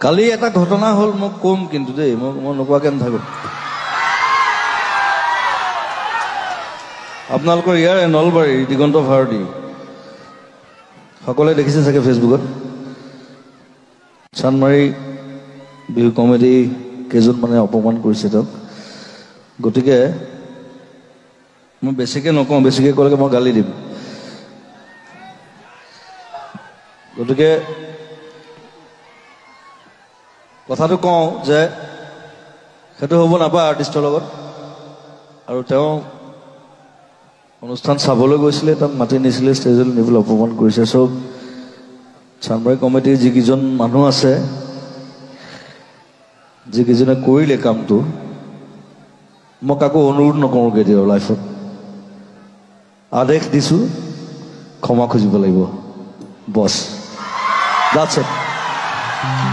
কালি এটা ঘটনা হল মই কম কিন্তু দেই মই নোকোৱাকে নাথাকো আপোনালোকৰ ইয়াৰ নলবাৰী দিগন্ত ভাৰতী সকলোৱে দেখিছে চাগে ফেচবুকত চানমাৰী বিহু কমেডি কেজন মানে অপমান কৰিছে তেওঁক গতিকে মই বেছিকে নকওঁ বেছিকে ক'লে মই গালি দিম গতিকে কথাটো কওঁ যে সেইটো হ'ব নাপায় আৰ্টিষ্টৰ লগত আৰু তেওঁ অনুষ্ঠান চাবলৈ গৈছিলে তাক মাতি নিছিলে ষ্টেজলৈ নিবলৈ অপমান কৰিছে চব চানমাৰী কমিটিৰ যিকেইজন মানুহ আছে যিকেইজনে কৰিলে কামটো মই কাকো অনুৰোধ নকৰোঁ কেতিয়াও লাইফত আদেশ দিছোঁ ক্ষমা খুজিব লাগিব বছ that's it